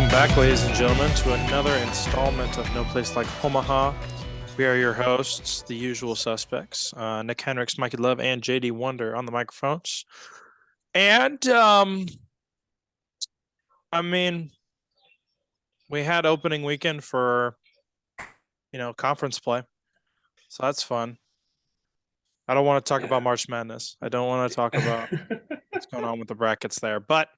Welcome back, ladies and gentlemen, to another installment of No Place Like Homaha. We are your hosts, the usual suspects, Nick Hendricks, Micky Love, and JD Wonder on the microphones. And, we had opening weekend for, conference play. So that's fun. I don't want to talk about March Madness. I don't want to talk about what's going on with the brackets there. But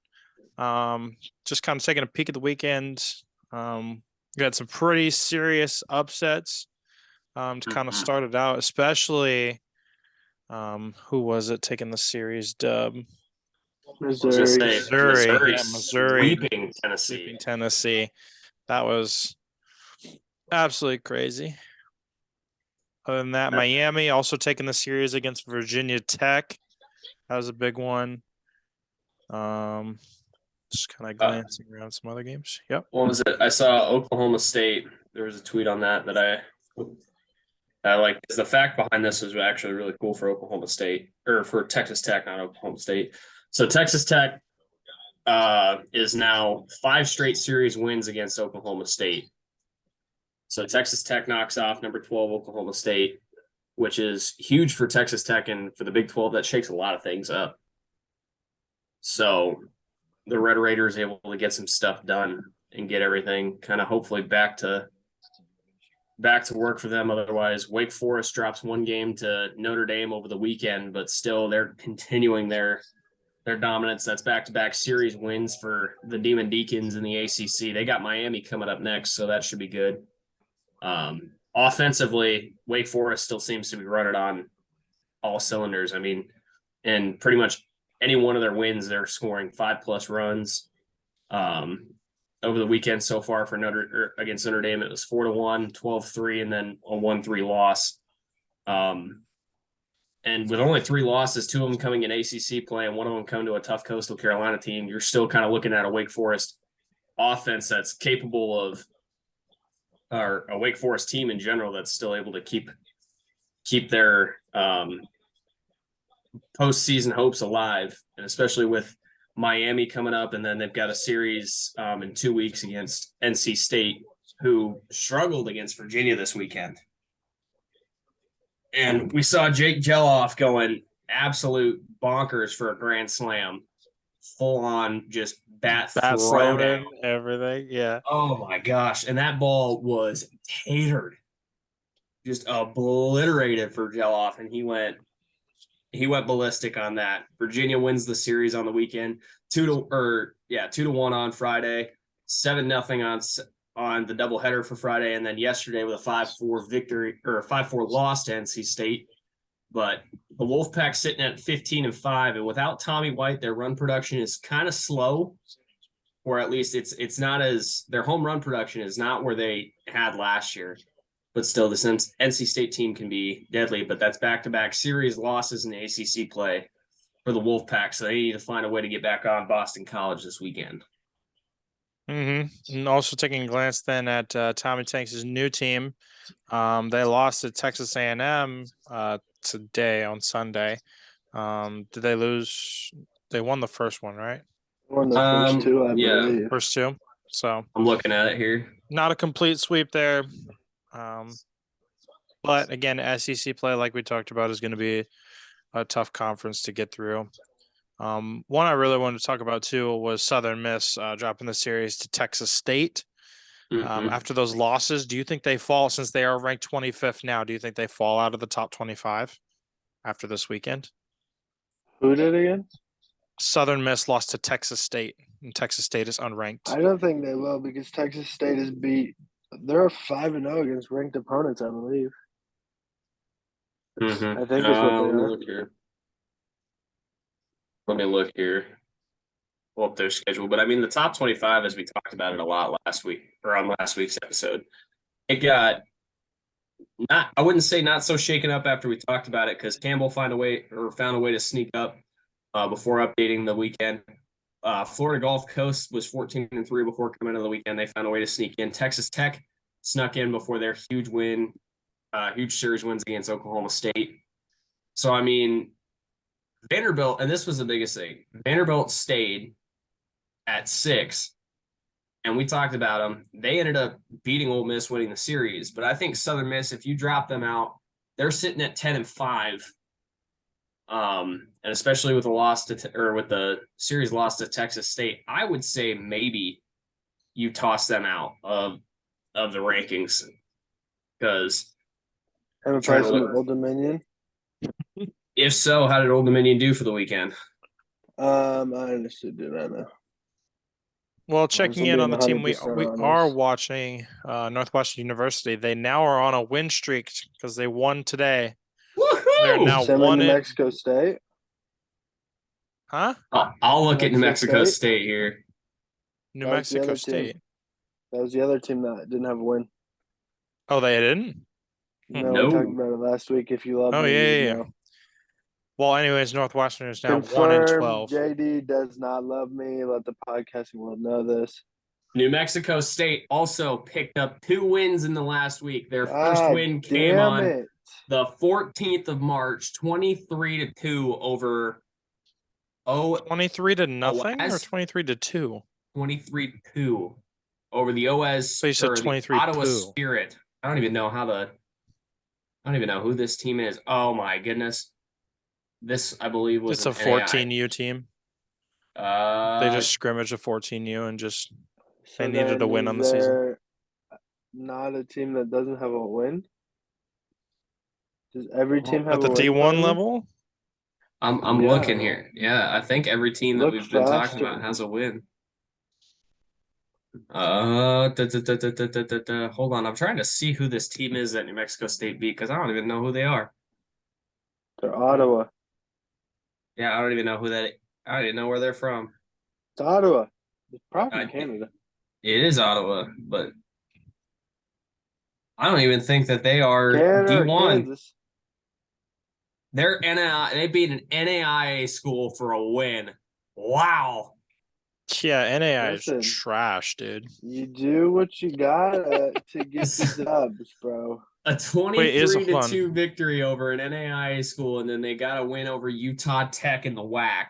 just kind of taking a peek at the weekend. We had some pretty serious upsets to kind of start it out, especially who was it taking the series dub? Missouri. Sweeping Tennessee. Sweeping Tennessee. That was absolutely crazy. Other than that, Miami also taking the series against Virginia Tech. That was a big one. Just kind of glancing around some other games. Yep. What was it? I saw Oklahoma State. There was a tweet on that I like. Because the fact behind this was actually really cool for Oklahoma State, or for Texas Tech, not Oklahoma State. So Texas Tech is now 5 straight series wins against Oklahoma State. So Texas Tech knocks off number 12 Oklahoma State, which is huge for Texas Tech, and for the Big 12, that shakes a lot of things up. So the Red Raiders able to get some stuff done and get everything kind of hopefully back to work for them. Otherwise, Wake Forest drops one game to Notre Dame over the weekend, but still they're continuing their dominance. That's back-to-back series wins for the Demon Deacons in the ACC. They got Miami coming up next, so that should be good. Offensively, Wake Forest still seems to be running on all cylinders. I mean, and pretty much any one of their wins, they're scoring 5+ runs. Over the weekend so far for against Notre Dame, it was 4-1, 12-3, and then a 1-3 loss. And with only 3 losses, 2 of them coming in ACC play and one of them coming to a tough Coastal Carolina team, you're still kind of looking at a Wake Forest offense that's capable of, or a Wake Forest team in general that's still able to keep their postseason hopes alive, and especially with Miami coming up, and then they've got a series in 2 weeks against NC State, who struggled against Virginia this weekend. And we saw Jake Geloff going absolute bonkers for a grand slam, full on just bat slamming everything. Yeah. Oh my gosh. And that ball was tatered, just obliterated for Geloff. And he went ballistic on that. Virginia wins the series on the weekend, 2-1 on Friday, 7-0 on the doubleheader for Friday, and then yesterday with a 5-4 victory, or a 5-4 loss to NC State. But the Wolfpack sitting at 15-5, and without Tommy White, their run production is kind of slow, or at least it's not as, their home run production is not where they had last year. But still, the NC State team can be deadly. But that's back-to-back series losses in the ACC play for the Wolfpack. So they need to find a way to get back on Boston College this weekend. And also taking a glance then at Tommy Tanks' new team. They lost to Texas A&M today on Sunday. Did they lose? They won the first one, right? Won the first 2, I believe. First 2. So I'm looking at it here. Not a complete sweep there. But again, SEC play, like we talked about, is going to be a tough conference to get through. One I really wanted to talk about too was Southern Miss dropping the series to Texas State. After those losses, do you think they fall, since they are ranked 25th now, do you think they fall out of the top 25 after this weekend? Who did again? Southern Miss lost to Texas State, and Texas State is unranked. I don't think they will, because Texas State is they're 5-0 against ranked opponents, I believe. I think that's what they are. Let me look here. Pull up their schedule. But I mean, the top 25, as we talked about it a lot last week, or on last week's episode, it got I wouldn't say not so shaken up after we talked about it, because Campbell found a way to sneak up before updating the weekend. Florida Gulf Coast was 14-3 before coming into the weekend. They found a way to sneak in. Texas Tech snuck in before their huge series wins against Oklahoma State. So, I mean, Vanderbilt, and this was the biggest thing, Vanderbilt stayed at 6 and we talked about them. They ended up beating Ole Miss, winning the series. But I think Southern Miss, if you drop them out, they're sitting at 10-5. And especially with the series loss to Texas State, I would say maybe you toss them out of the rankings because Have a price of Old Dominion. If so, how did Old Dominion do for the weekend? I understood that. Well, checking in on the team, we are watching Northwestern University. They now are on a win streak because they won today. Woohoo! They're now won New Mexico State. Huh? I'll look at New Mexico State here. New Mexico State. That was the other team that didn't have a win. Oh, they didn't? No, we talked about it last week. If you love me, yeah. Well, anyways, Northwestern is now 1-12. JD does not love me. Let the podcasting world know this. New Mexico State also picked up 2 wins in the last week. Their first win came on the 14th of March, 23-2 over 23-0 or 23-2? 23-2 over the OS. So you said 23 Ottawa Spirit. I don't even know who this team is. Oh my goodness. This, I believe, was it's a 14U team. They just scrimmaged a 14U and they needed a win on the season. Not a team that doesn't have a win. Does every team have at the D1 level? I'm looking here. Yeah, I think every team that we've been talking about has a win. Hold on, I'm trying to see who this team is that New Mexico State beat because I don't even know who they are. They're Ottawa. Yeah, I don't even know I don't even know where they're from. It's Ottawa. It's probably Canada. It is Ottawa, but I don't even think that they are D1. Kansas. They're they beat an NAIA school for a win. Wow. Yeah, NAI is trash, dude. You do what you got to get the dubs, bro. A 23-2 victory over an NAIA school, and then they got a win over Utah Tech in the WAC,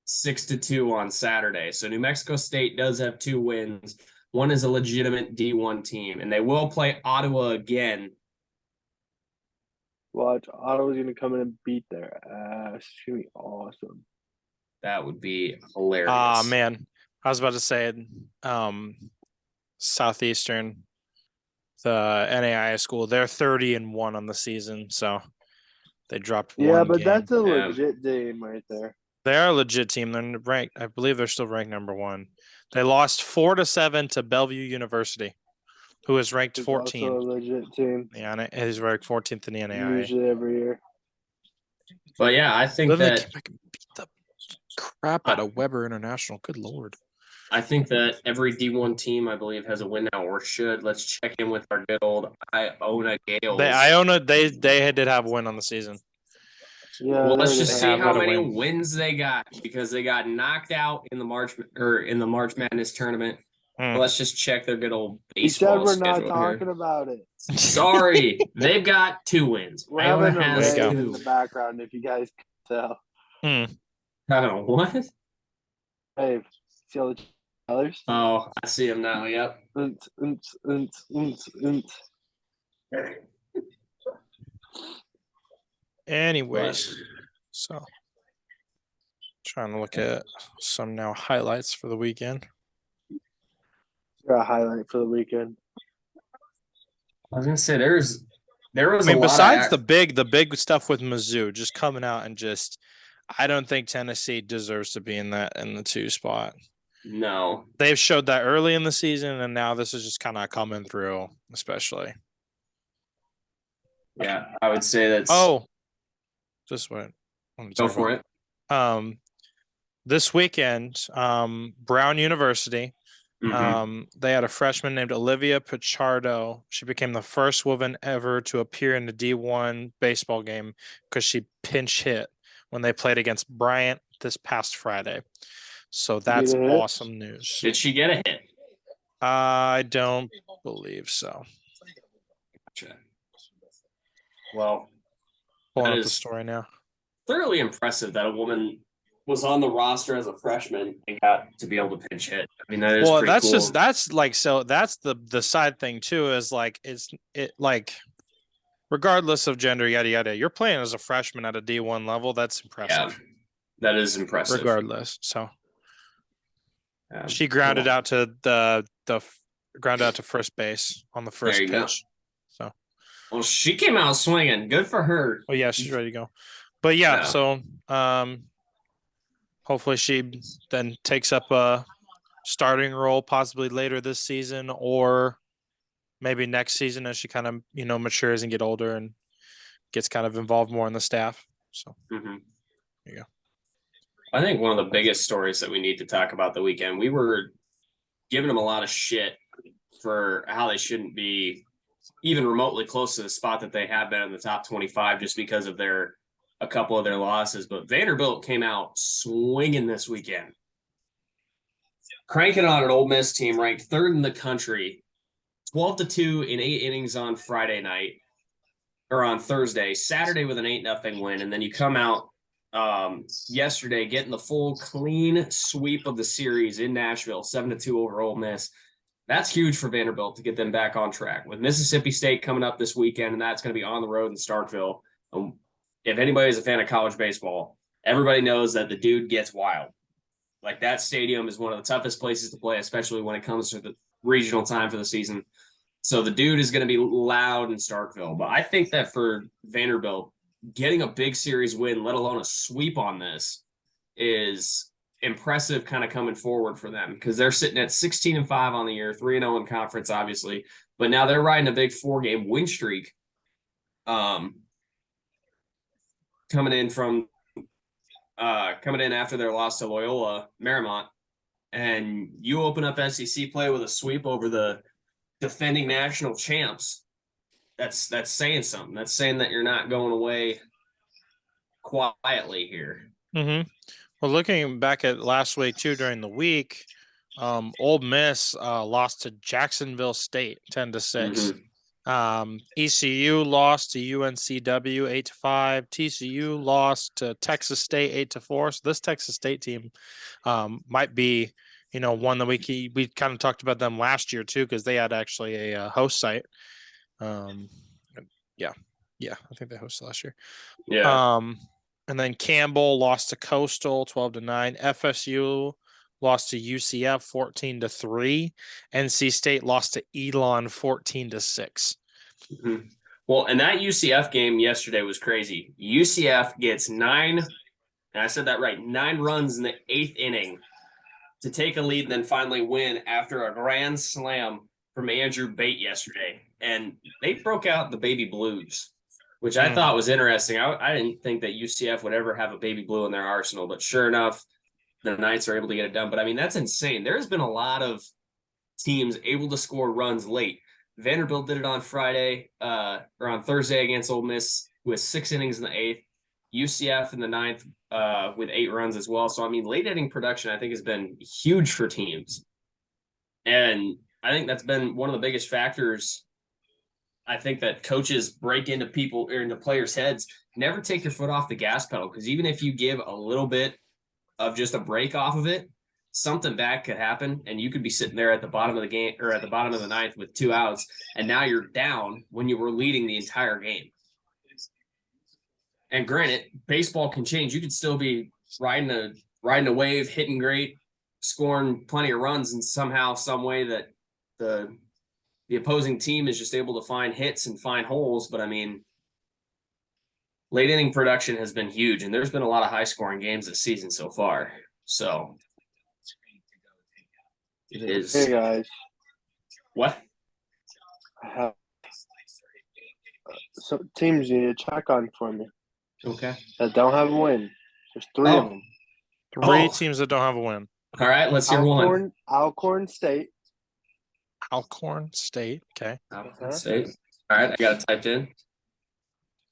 6-2 on Saturday. So New Mexico State does have 2 wins. One is a legitimate D1 team, and they will play Ottawa again. Watch, Ottawa's going to come in and beat their ass. It's going to be awesome. That would be hilarious. Man. I was about to say Southeastern, the NAIA school, they're 30-1 on the season, so they dropped one Yeah, but game. That's a legit team right there. They are a legit team. They're ranked. I believe they're still ranked number 1. They lost 4-7 to Bellevue University, who is ranked 14. Also a legit team. Yeah, he's ranked 14th in the NAIA. Usually every year. But yeah, I think that beat the crap out of Weber International. Good Lord. I think that every D1 team, I believe, has a win now or should. Let's check in with our good old Iona Gales. They did have a win on the season. Yeah, well, let's just see how many wins they got because they got knocked out in the March Madness tournament. Well, let's just check their good old baseball schedule. We're not talking about it. Sorry, they've got 2 wins. We're having a rain in the background, if you guys can tell. Having what? Hey, see all the colors? Oh, I see them now. Yep. Anyways, so trying to look at some highlights for the weekend. A highlight for the weekend. I was gonna say there was. Besides the big stuff with Mizzou just coming out and I don't think Tennessee deserves to be in the 2 spot. No, they've showed that early in the season, and now this is just kind of coming through, especially. Yeah, I would say that's. Oh, just wait. Go for it. This weekend, Brown University. They had a freshman named Olivia Pichardo. She became the first woman ever to appear in the D1 baseball game because she pinch hit when they played against Bryant this past Friday. So that's awesome news. Did she get a hit? I don't believe so. Gotcha. Well, pulling up the story now. Thoroughly impressive that a woman was on the roster as a freshman and got to be able to pinch hit. I mean, that is pretty cool. That's the side thing too, is like regardless of gender, yada yada, you're playing as a freshman at a D1 level. That's impressive. Yeah, that is impressive. Regardless, so she grounded out to the grounded out to first base on the first pitch. Go. So, well, she came out swinging. Good for her. Oh yeah, she's ready to go. But yeah. So hopefully she then takes up a starting role possibly later this season or maybe next season as she kind of, matures and get older and gets kind of involved more in the staff. So there you go. I think one of the biggest stories that we need to talk about the weekend, we were giving them a lot of shit for how they shouldn't be even remotely close to the spot that they have been in the top 25 just because of a couple of their losses. But Vanderbilt came out swinging this weekend, cranking on an Ole Miss team ranked third in the country, 12-2 in 8 innings on Friday night or on Thursday, Saturday with an 8-0 win. And then you come out yesterday getting the full clean sweep of the series in Nashville, 7-2 over Ole Miss. That's huge for Vanderbilt to get them back on track with Mississippi State coming up this weekend. And that's going to be on the road in Starkville. If anybody's a fan of college baseball, everybody knows that the dude gets wild. Like, that stadium is one of the toughest places to play, especially when it comes to the regional time for the season. So the dude is going to be loud in Starkville. But I think that for Vanderbilt, getting a big series win, let alone a sweep on this, is impressive kind of coming forward for them because they're sitting at 16-5 on the year, 3-0 in conference, obviously. But now they're riding a big 4-game win streak. Coming in after their loss to Loyola Marymount, and you open up SEC play with a sweep over the defending national champs. That's saying something. That's saying that you're not going away quietly here. Mm-hmm. Well, looking back at last week too, during the week, Ole Miss lost to Jacksonville State 10-6. ECU lost to UNCW 8-5. TCU lost to Texas State 8-4. So this Texas State team might be, one that we kind of talked about them last year too, because they had actually a host site. Yeah, I think they hosted last year. Yeah. And then Campbell lost to Coastal 12-9. FSU lost to UCF 14-3. NC State lost to Elon 14-6. Well, and that UCF game yesterday was crazy. UCF gets 9, and I said that right, 9 runs in the 8th inning to take a lead and then finally win after a grand slam from Andrew Bate yesterday. And they broke out the baby blues, which I thought was interesting. I didn't think that UCF would ever have a baby blue in their arsenal, but sure enough, the Knights are able to get it done. But I mean, that's insane. There's been a lot of teams able to score runs late. Vanderbilt did it on Friday or on Thursday against Ole Miss with 6 innings in the 8th. UCF in the 9th with 8 runs as well. So, I mean, late inning production, I think, has been huge for teams. And I think that's been one of the biggest factors. I think that coaches break into people or into players' heads. Never take your foot off the gas pedal, because even if you give a little bit of just a break off of it, something bad could happen, and you could be sitting there at the bottom of the game or at the bottom of the 9th with 2 outs, and now you're down when you were leading the entire game. And granted, baseball can change. You could still be riding a wave, hitting great, scoring plenty of runs, and somehow, some way that the opposing team is just able to find hits and find holes. But I mean, late inning production has been huge, and there's been a lot of high scoring games this season so far. So it is. Hey guys. What? So teams you need to check on for me. Okay. That don't have a win. There's 3 of them. 3 teams that don't have a win. All right, let's hear one. Alcorn State. Alcorn State. Okay. Alcorn State. All right, I got it typed in.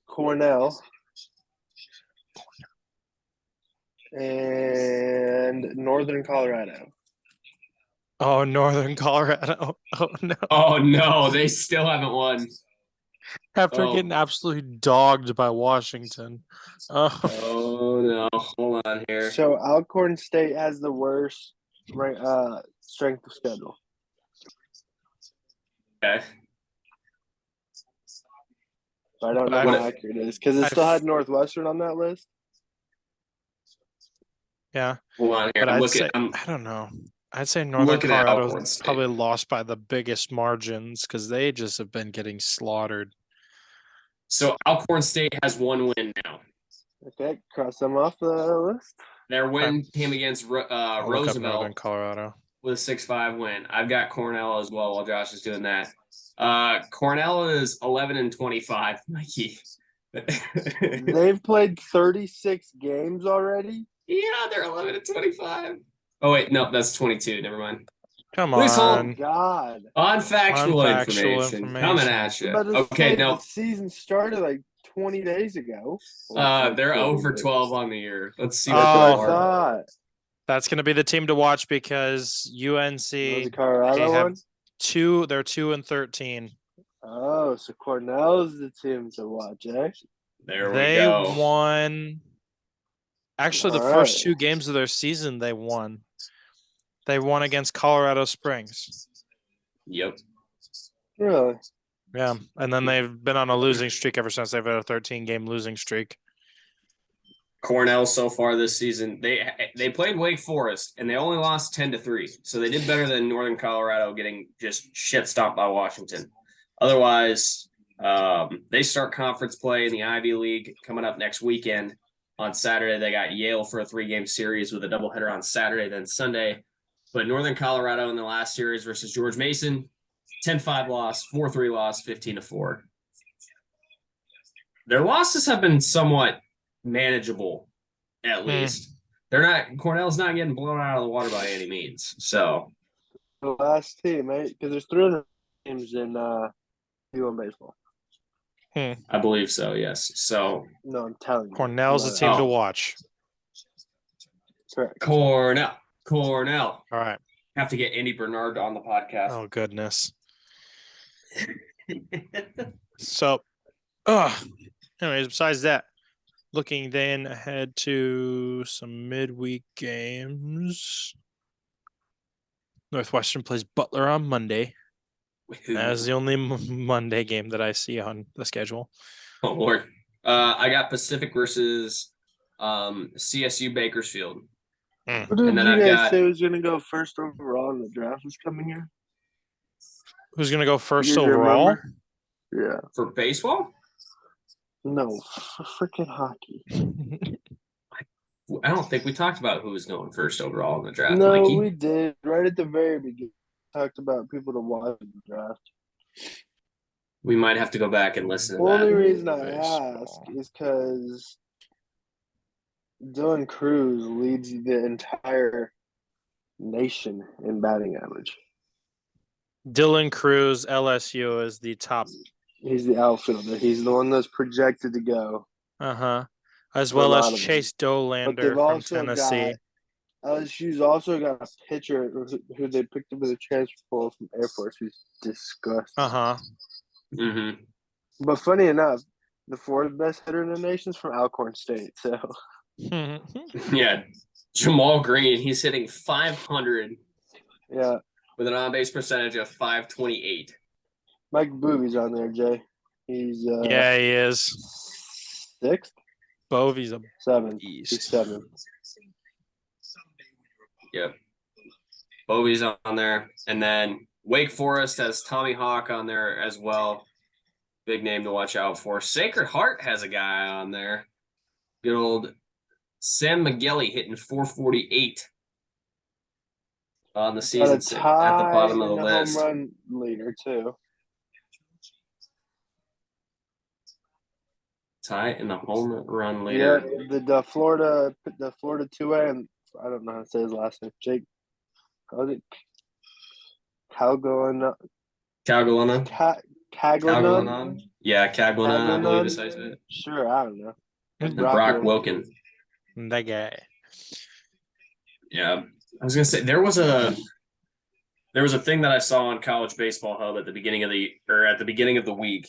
Cornell. And Northern Colorado. Oh, Northern Colorado. Oh, no. Oh, no. They still haven't won. After getting absolutely dogged by Washington. Oh no, hold on here. So Alcorn State has the worst strength of schedule. Okay. I don't know how accurate it is because it still had Northwestern on that list. Yeah. Hold on here. But I don't know. I'd say Northern Colorado's probably lost by the biggest margins because they just have been getting slaughtered. So Alcorn State has one win now. Okay, cross them off the list. Their win came against Roosevelt. Northern Colorado with a 6-5 win. I've got Cornell as well while Josh is doing that. Cornell is 11-25, Mikey. They've played 36 games already? Yeah, they're 11-25. Oh, wait, no, that's 22. Never mind. Come on. God. Unfactual information coming at you. Okay, no. The season started like 20 days ago. They're over 12 on the year. Let's see what they are. That's going to be the team to watch because UNC the Colorado one? They're 2-13. Oh, so Cornell's the team to watch, eh? There we they go. They won. Actually, the first 2 games of their season, they won. They won against Colorado Springs. Yep. Really? Yeah, and then they've been on a losing streak ever since. They've had a 13-game losing streak. Cornell so far this season, they played Wake Forest and they only lost 10-3. So they did better than Northern Colorado getting just shit stomped by Washington. Otherwise, they start conference play in the Ivy League coming up next weekend. On Saturday, they got Yale for a 3-game series with a doubleheader on Saturday, then Sunday. But Northern Colorado in the last series versus George Mason, 10-5 loss, 4-3 loss, 15-4. Their losses have been somewhat manageable, at least. Cornell's not getting blown out of the water by any means. So the last team, right? Because there's 300 teams in D1 baseball. I believe so, yes. So no, I'm telling you. Cornell's the team to watch. Correct. Cornell. All right. Have to get Andy Bernard on the podcast. Oh, goodness. So, anyways, besides that, looking then ahead to some midweek games. Northwestern plays Butler on Monday. That is the only Monday game that I see on the schedule. Oh, Lord. I got Pacific versus CSU Bakersfield. What did you guys say was going to go first overall in the draft this coming year? Who's going to go first overall? Yeah. For baseball? No, for freaking hockey. I don't think we talked about who was going first overall in the draft, no, Mikey. We did. Right at the very beginning. Talked about people to watch in the draft. We might have to go back and listen to the that. Only reason I ask is because Dylan Cruz leads the entire nation in batting average. Dylan Cruz, LSU, is the top. He's the outfielder. He's the one that's projected to go. As well as Chase Dolander from Tennessee. LSU's also got a pitcher who they picked up with a transfer portal from Air Force who's disgusting. But funny enough, the 4th best hitter in the nation is from Alcorn State. So yeah, Jamal Green, he's hitting 500. Yeah, with an on-base percentage of .528. Mike Booby's on there, Jay. He's he is 6th. Bovey's a 7th. He's 7th. Yep. Bovey's on there. And then Wake Forest has Tommy Hawk on there as well. Big name to watch out for. Sacred Heart has a guy on there. Good old Sam McGilly hitting .448 on the season at the bottom of the list. Home run leader, too. Tie in the home run leader. Yeah, the Florida 2A, and I don't know how to say his last name. Jake, how's it? Calgolana. Yeah, Caglanon, I believe is how you say it. Sure, I don't know. And Brock Wilkin. That guy. Yeah. I was gonna say there was a thing that I saw on College Baseball Hub at the beginning of the week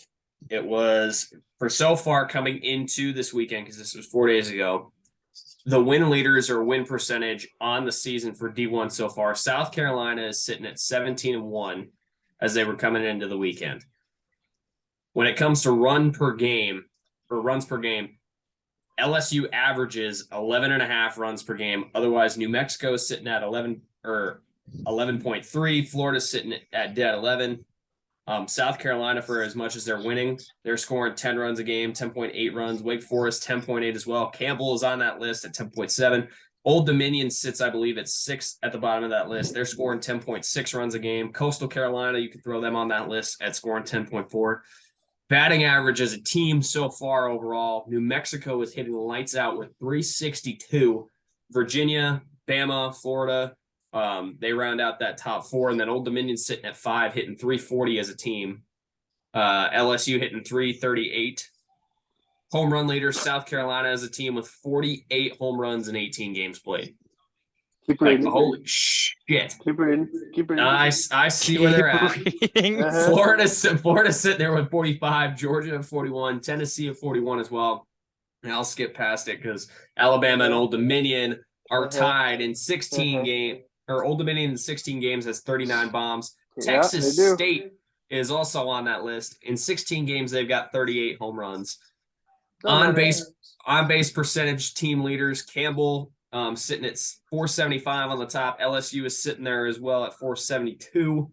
It was for so far coming into this weekend, because this was 4 days ago. The win leaders or win percentage on the season for D1 so far. South Carolina is sitting at 17-1 as they were coming into the weekend. When it comes to runs per game, LSU averages 11.5 runs per game. Otherwise, New Mexico is sitting at 11.3. Florida's sitting at dead 11. South Carolina, for as much as they're winning, they're scoring 10 runs a game, 10.8 runs. Wake Forest, 10.8 as well. Campbell is on that list at 10.7. Old Dominion sits, I believe, at 6 at the bottom of that list. They're scoring 10.6 runs a game. Coastal Carolina, you can throw them on that list at scoring 10.4. Batting average as a team so far overall, New Mexico is hitting lights out with 362. Virginia, Bama, Florida, they round out that top 4, and then Old Dominion sitting at 5, hitting 340 as a team. LSU hitting 338. Home run leader, South Carolina as a team with 48 home runs in 18 games played. Keep reading. Holy shit. Keep reading. I see where they're at. Florida's sitting there with 45, Georgia at 41, Tennessee at 41 as well. And I'll skip past it because Alabama and Old Dominion are tied in 16 games. Or Old Dominion in 16 games has 39 bombs. Texas State is also on that list. In 16 games, they've got 38 home runs. On base percentage team leaders, Campbell sitting at 475 on the top. LSU is sitting there as well at 472.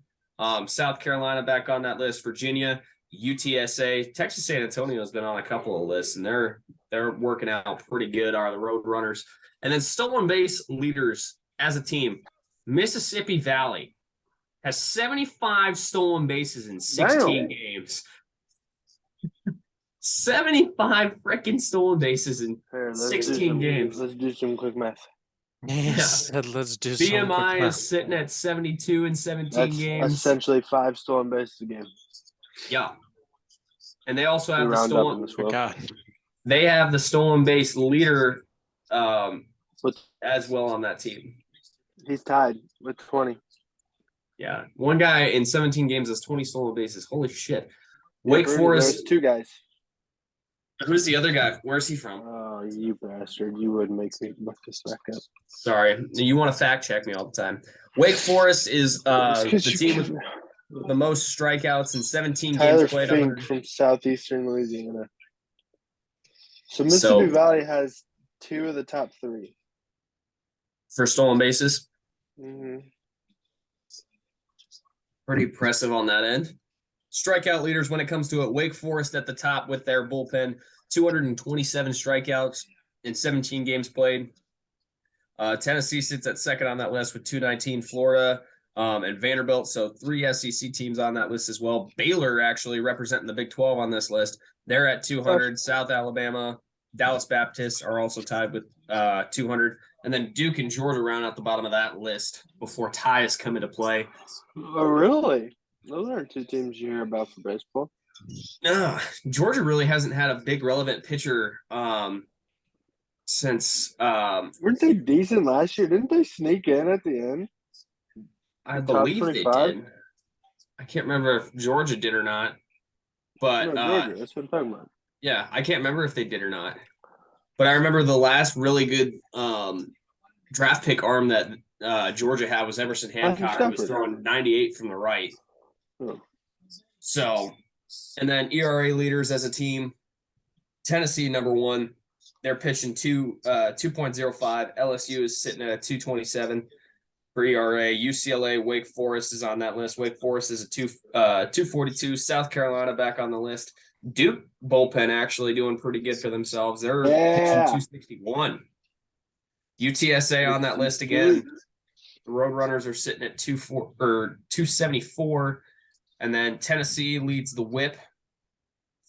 South Carolina back on that list. Virginia, UTSA, Texas San Antonio has been on a couple of lists, and they're working out pretty good. Are the Road Runners, and then stolen base leaders as a team. Mississippi Valley has 75 stolen bases in 16 games. 75 freaking stolen bases in 16 games. Let's do some quick math. Yes, let's do some quick BMI math. is sitting at 72 in 17 games. That's essentially 5 stolen bases a game. Yeah. And they also have the stolen. God. They have the stolen base leader as well on that team. He's tied with 20. Yeah. One guy in 17 games has 20 stolen bases. Holy shit. Wake Forest. There's 2 guys. Who's the other guy? Where's he from? Oh, you bastard. You wouldn't make me look this back up. Sorry. You want to fact check me all the time. Wake Forest is the team with the most strikeouts in 17 games played. Tyler Fink from southeastern Louisiana. So Mississippi Valley has 2 of the top 3. For stolen bases? Mm-hmm. Pretty impressive on that end. Strikeout leaders when it comes to it. Wake Forest at the top with their bullpen. 227 strikeouts in 17 games played. Tennessee sits at second on that list with 219. Florida and Vanderbilt. So 3 SEC teams on that list as well. Baylor actually representing the Big 12 on this list. They're at 200. South Alabama, Dallas Baptist are also tied with 200. And then Duke and Georgia round out the bottom of that list before ties come into play. Oh, really? Those aren't 2 teams you hear about for baseball. No, Georgia really hasn't had a big relevant pitcher since. Weren't they decent last year? Didn't they sneak in at the end? I believe they did. I can't remember if Georgia did or not. But Georgia, that's what I'm talking about. Yeah, I can't remember if they did or not. But I remember the last really good draft pick arm that Georgia had was Emerson Hancock, who was throwing 98 from the right. So, and then ERA leaders as a team, Tennessee number 1. They're pitching 2.05. LSU is sitting at a 2.27 for ERA. UCLA, Wake Forest is on that list. Wake Forest is a 2.42. South Carolina back on the list. Duke bullpen actually doing pretty good for themselves. They're pitching 261. UTSA on that list again. The Roadrunners are sitting at 274. And then Tennessee leads the whip.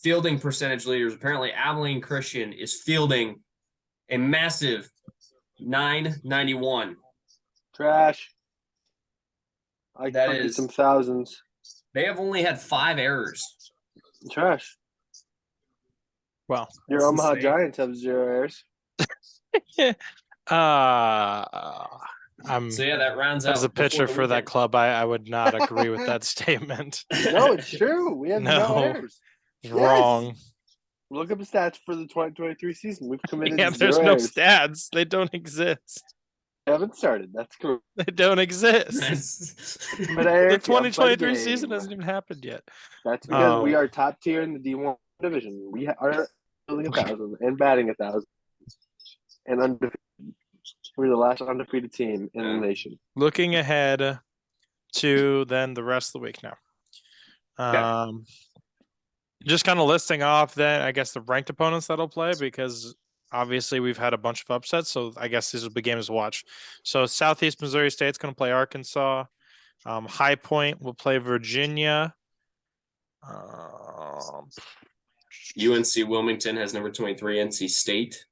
Fielding percentage leaders. Apparently, Abilene Christian is fielding a massive 991. Trash. That is some thousands. They have only had 5 errors. Trash. Wow. Your Omaha Giants have 0 errors. So yeah, that rounds out. As a pitcher for that club, I would not agree with that statement. No, it's true. We have no errors. Wrong. Look up the stats for the 2023 season. We've committed Yeah, there's zero no errors. stats. They don't exist. They haven't started. That's correct. They don't exist. But The Eric, 2023 season hasn't even happened yet. That's because we are top tier in the D1 division. We are building 1,000 and batting 1,000 and undefeated. We're the last undefeated team in the nation. Looking ahead to then the rest of the week now. Just kind of listing off then, I guess, the ranked opponents that'll play, because obviously we've had a bunch of upsets. So I guess these will be games to watch. So Southeast Missouri State's going to play Arkansas. High Point will play Virginia. UNC Wilmington has number 23, NC State.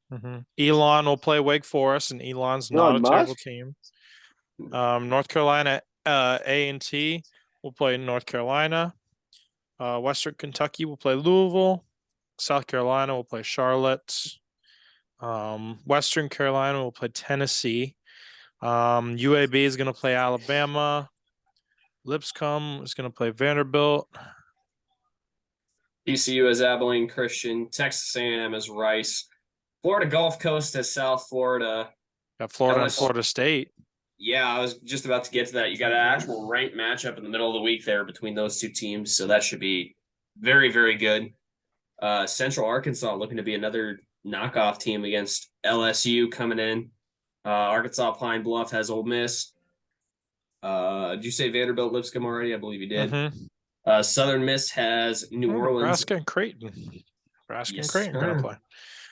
Elon will play Wake Forest, and Elon's not a terrible team. North Carolina A&T will play North Carolina. Western Kentucky will play Louisville. South Carolina will play Charlotte. Western Carolina will play Tennessee. UAB is going to play Alabama. Lipscomb is going to play Vanderbilt. TCU as Abilene Christian. Texas A&M as Rice. Florida Gulf Coast as South Florida. Got Florida and Florida State. Yeah, I was just about to get to that. You got an actual ranked matchup in the middle of the week there between those two teams, so that should be very, very good. Central Arkansas looking to be another knockoff team against LSU coming in. Arkansas Pine Bluff has Ole Miss. Did you say Vanderbilt Lipscomb already? I believe you did. Southern Miss has New Orleans. Nebraska and Creighton. Nebraska and Creighton are going to play.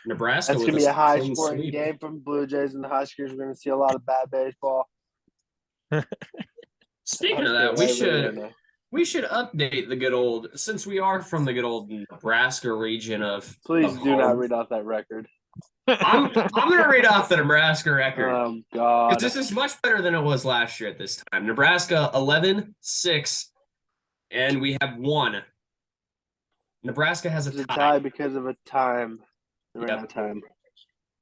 Nebraska. That's going to be a high-scoring game from Blue Jays and the Huskers. We're going to see a lot of bad baseball. Speaking of that, we should update the good old, since we are from the good old Nebraska region of. Please do not read off that record. I'm going to read off the Nebraska record. Oh, God. Because this is much better than it was last year at this time. Nebraska 11-6, and we have one. Nebraska has a tie because of a time.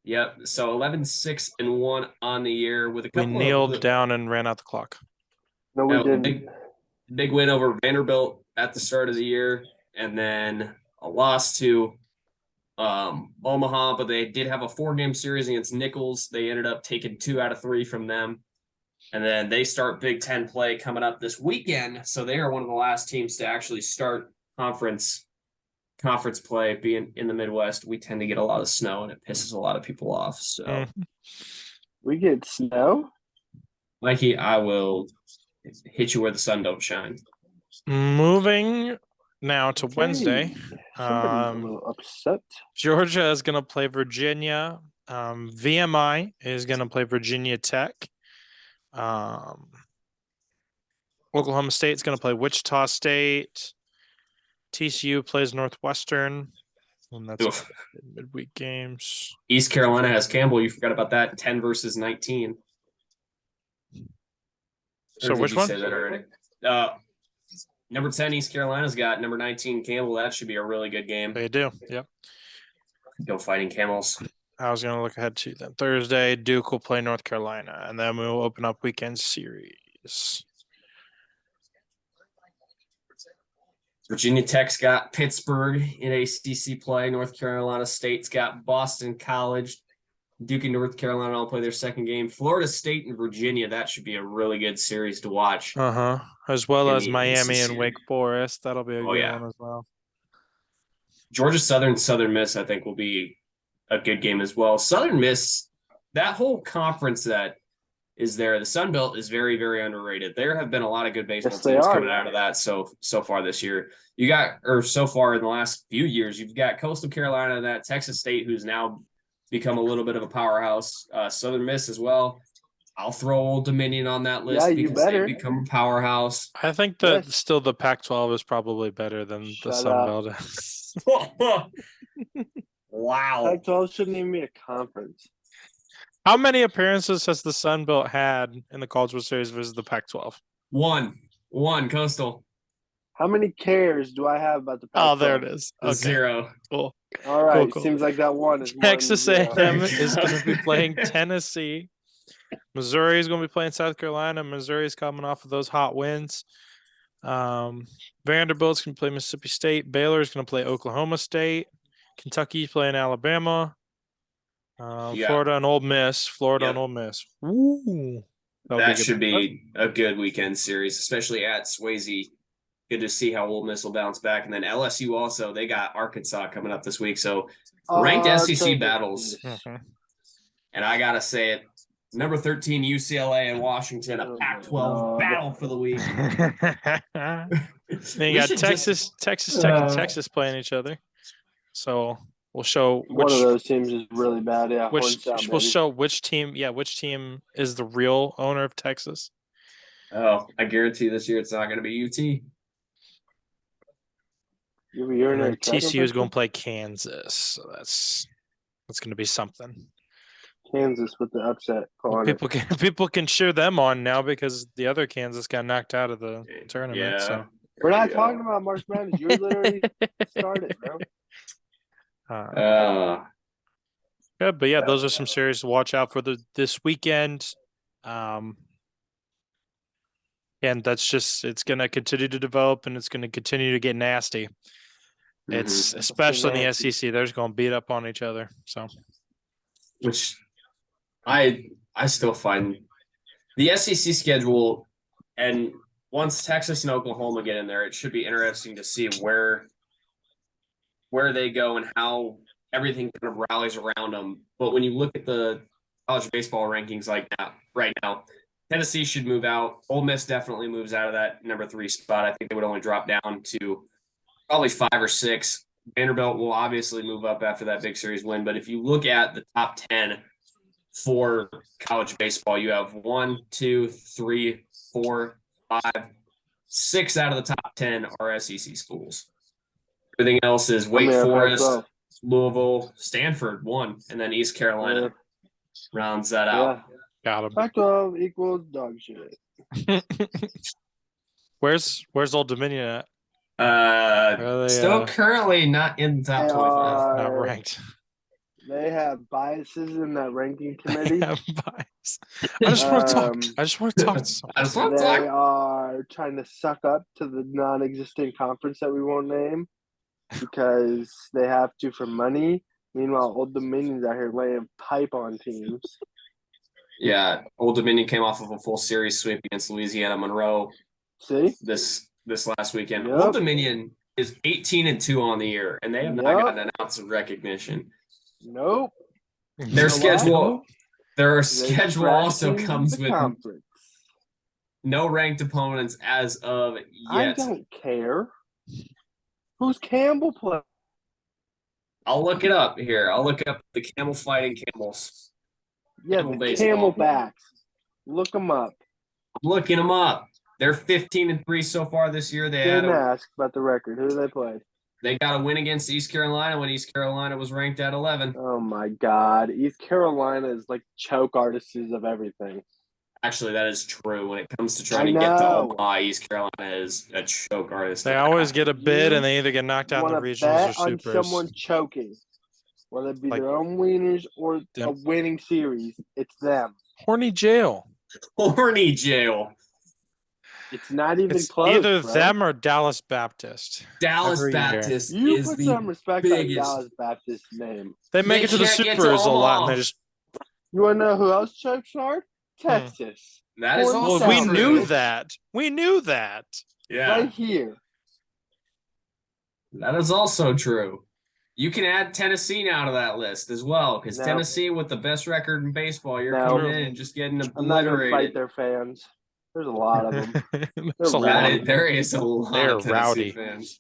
Yep. So 11-6-1 on the year with a couple. We kneeled down and ran out the clock. No, we didn't. Big win over Vanderbilt at the start of the year, and then a loss to Omaha, but they did have a 4-game series against Nichols. They ended up taking 2 out of 3 from them. And then they start Big Ten play coming up this weekend. So they are one of the last teams to actually start conference play. Being in the Midwest, we tend to get a lot of snow, and it pisses a lot of people off. So we get snow? Mikey, I will hit you where the sun don't shine. Moving now to Wednesday. A little upset. Georgia is going to play Virginia. VMI is going to play Virginia Tech. Oklahoma State is going to play Wichita State. TCU plays Northwestern. And that's midweek games. East Carolina has Campbell. You forgot about that. 10 versus 19. So which one? Say that already? Number 10, East Carolina's got number 19, Campbell. That should be a really good game. They do. Yep. Go Fighting Camels. I was going to look ahead to then. Thursday, Duke will play North Carolina, and then we will open up weekend series. Virginia Tech's got Pittsburgh in ACC play. North Carolina State's got Boston College. Duke and North Carolina all play their second game. Florida State and Virginia, that should be a really good series to watch. As well as Miami and Wake Forest. That'll be a good one as well. Georgia Southern Miss, I think, will be a good game as well. Southern Miss, that whole conference that is there, the Sun Belt is very, very underrated. There have been a lot of good baseball teams coming out of that so far this year. So far in the last few years, you've got Coastal Carolina, that Texas State, who's now become a little bit of a powerhouse. Southern Miss as well. I'll throw Old Dominion on that list because they become a powerhouse. I think that still the Pac-12 is probably better than the Sun Belt is. Wow. Pac-12 shouldn't even be a conference. How many appearances has the Sun Belt had in the College World Series versus the Pac-12? One, Coastal. How many cares do I have about the Pac-12? Oh, there it is. Okay. 0. Cool. All right. Cool. Seems like that one is Texas A&M is going to be playing Tennessee. Missouri is going to be playing South Carolina. Missouri is coming off of those hot wins. Vanderbilt's going to play Mississippi State. Baylor's going to play Oklahoma State. Kentucky's playing Alabama. Florida and Ole Miss. Ooh, that should be a good weekend series, especially at Swayze. Good to see how Ole Miss will bounce back. And then LSU also, they got Arkansas coming up this week. So ranked SEC battles. Mm-hmm. And I got to say it, number 13 UCLA and Washington, a Pac-12 battle for the week. Then you got Texas Tech, and Texas playing each other. So we'll show one of those teams is really bad. Yeah, we'll show which team. Yeah, which team is the real owner of Texas. Oh, I guarantee this year it's not going to be UT. And then TCU is going to play Kansas, so that's going to be something. Kansas with the upset. People can cheer them on now because the other Kansas got knocked out of the tournament. Yeah. So we're not talking about March Madness. You're literally started, bro. Good, but yeah, those are some series to watch out for this weekend. And that's just it's going to continue to develop and it's going to continue to get nasty. It's especially in the SEC. They're just going to beat up on each other. So, which I still find the SEC schedule, and once Texas and Oklahoma get in there, it should be interesting to see where they go and how everything kind of rallies around them. But when you look at the college baseball rankings like that right now, Tennessee should move out. Ole Miss definitely moves out of that number 3 spot. I think they would only drop down to probably 5 or 6. Vanderbilt will obviously move up after that big series win. But if you look at the top 10 for college baseball, you have 1, 2, 3, 4, 5, 6 out of the top 10 are SEC schools. Everything else is Wake Forest, Louisville, Stanford 1, and then East Carolina rounds that out. Got him. Pac-12 equals dog shit. Where's Old Dominion at? Still currently not in the top 25. Not ranked. They have biases in that ranking committee. They have bias. I just want to talk. I just want to talk. They are trying to suck up to the non-existent conference that we won't name because they have to for money. Meanwhile, Old Dominion's out here laying pipe on teams. Yeah, Old Dominion came off of a full series sweep against Louisiana Monroe. See this last weekend. Yep. Old Dominion is 18-2 on the year, and they have not gotten an ounce of recognition. Nope. Their schedule also comes with no ranked opponents as of yet. I don't care. Who's Campbell play? I'll look it up here. I'll look up the Camel Fighting Camels. Yeah, the Camelbacks. Look them up. I'm looking them up. They're 15-3 so far this year. They didn't ask about the record. Who do they play? They got a win against East Carolina when East Carolina was ranked at 11. Oh my God, East Carolina is like choke artists of everything. Actually, that is true. When it comes to trying to get to Omaha, East Carolina is a choke artist. They always get a bid, and they either get knocked out in the regionals or supers. On someone choking, whether it be their own winners or a winning series, it's them. Horny jail. Horny jail. It's not even it's close. Either them or Dallas Baptist. Dallas Baptist you is put the some respect biggest. on Dallas Baptist name. They make it to the supers a lot, and they just. You want to know who else chokes hard? Texas. That is also we true. knew that. We knew that. Yeah. Right here. That is also true. You can add Tennessee now to that list as well, because Tennessee with the best record in baseball, you're coming in and just getting obliterated. I'm not going to fight their fans. There's a lot of them. There is a lot of Tennessee fans.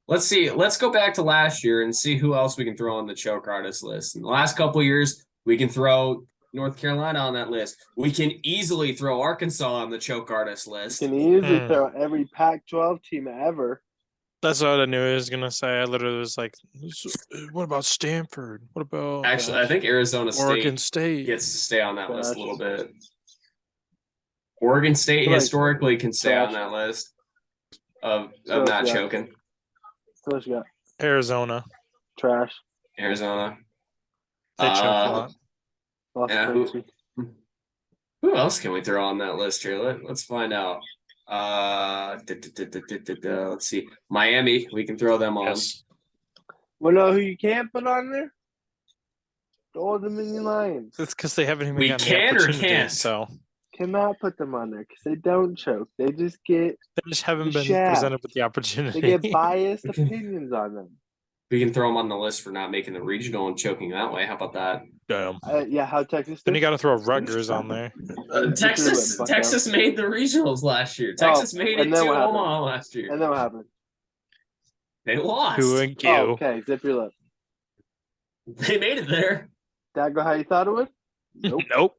Let's see. Let's go back to last year and see who else we can throw on the choke artist list. In the last couple of years, we can throw North Carolina on that list. We can easily throw Arkansas on the choke artist list. We can easily throw every Pac-12 team ever. That's what I knew he was going to say. I literally was like, what about Stanford? What about... Actually, I think Arizona State, Oregon State gets to stay on that list a little bit. Oregon State historically can stay on that list of not choking. Who else you got? Arizona. Trash. Arizona. They choke a lot. Yeah, who else can we throw on that list here? Let's find out. Let's see. Miami, we can throw them on. Yes. Well, no, who you can't put on there? The Old Dominion Lions. It's because they haven't even We gotten can the or opportunity. can't? So Cannot put them on there because they don't choke. They just get they just haven't The been shaft. presented with the they opportunity. get biased opinions on them. We can throw them on the list for not making the regional and choking that way. How about that? Damn. Yeah, how Texas Then did? you got to throw Rutgers on there. Texas made the regionals last year. Texas made it and then to what happened? Omaha last year. And then what happened? They lost. Who and you? Oh, okay, zip your lip. They made it there. That go how you thought it would? Nope. Nope.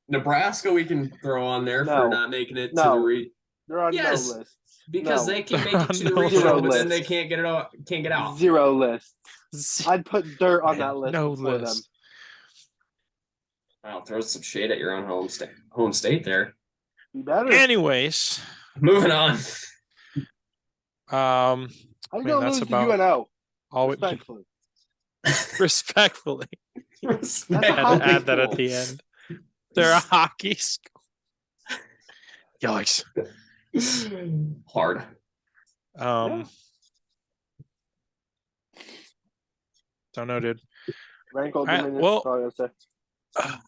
Nebraska, we can throw on there No. for not making it to the No. region They're on Yes. no list. because No. they can make it to the No regional, but list. then they can't get it out. Can't get out. Zero list. I'd put dirt on that list No before list. Wow, throw some shade at your own home state there. them. Be better. Anyways, Moving on. How I you mean, gonna that's lose to about UNO? all we Respectfully. respectfully. That's a Had to hockey add that at school. the end. They're a hockey school. Yikes. Hard. Um, don't know, dude. Rank Old All right, Dominion. well- That's all I gotta say.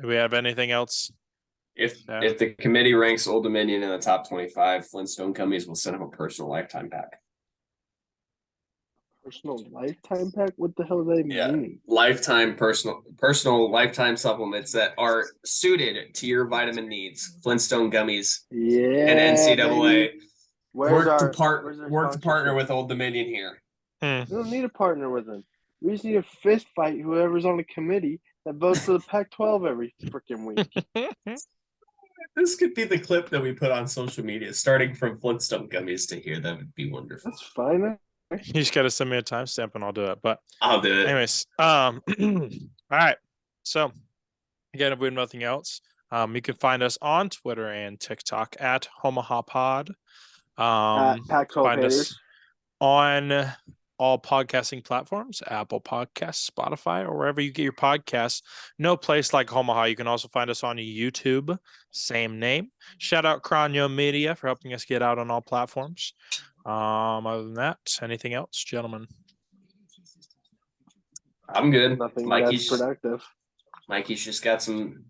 Do we have anything else? If Yeah. if the committee ranks Old Dominion in the top 25, Flintstone Gummies will send him a personal lifetime pack. Personal lifetime pack? What the hell do they Yeah. mean? Lifetime personal lifetime supplements that are suited to your vitamin needs. Flintstone Gummies Yeah. and NCAA. baby. Where's Work our, to partner sponsorship? with Old Dominion here. Hmm. We don't need a partner with them. We just need a fist fight whoever's on the committee that votes for the Pac-12 every freaking week. This could be the clip that we put on social media, starting from Flintstone Gummies to here. That would be wonderful. That's fine. You just gotta send me a timestamp and I'll do it. But I'll do it. anyways, all right. So again, if we have nothing else, you can find us on Twitter and TikTok at Homaha Pod. Pac-12 Find haters. us on all podcasting platforms, Apple Podcasts, Spotify, or wherever you get your podcasts. No Place Like Homaha. You can also find us on YouTube, same name. Shout out Cronio Media for helping us get out on all platforms. Other than that, anything else, gentlemen? I'm good. Nothing that's Mikey's productive. just got some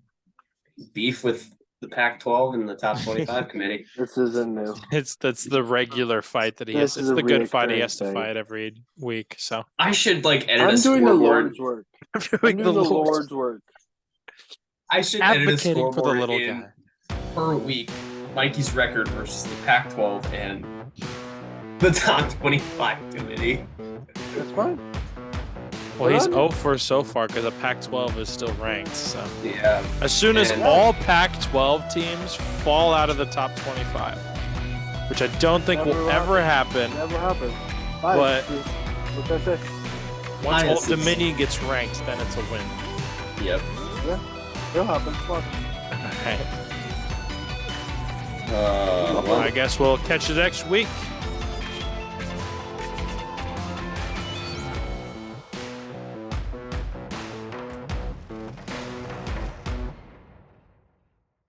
beef with the Pac-12 and the top 25 committee. This isn't new. That's the regular fight that he This has. is It's a the good fight he reoccurring has to thing. fight every week. So I should edit I'm a doing the scoreboard. Lord's work. I'm doing doing the Lord's work. I should edit a advocating for the scoreboard little in guy. per week. Mikey's record versus the Pac-12 and the top 25 committee. That's fine. Well, he's Well, 0 for so far because the Pac-12 is still ranked. So Yeah. as soon as And- all Pac-12 teams fall out of the top 25, which I don't think Never will ever happen, Never happened. But- What can I say? once Old Biases. Dominion gets ranked, then it's a win. Yep. It'll happen. Fuck. All right. Well, I guess we'll catch you next week.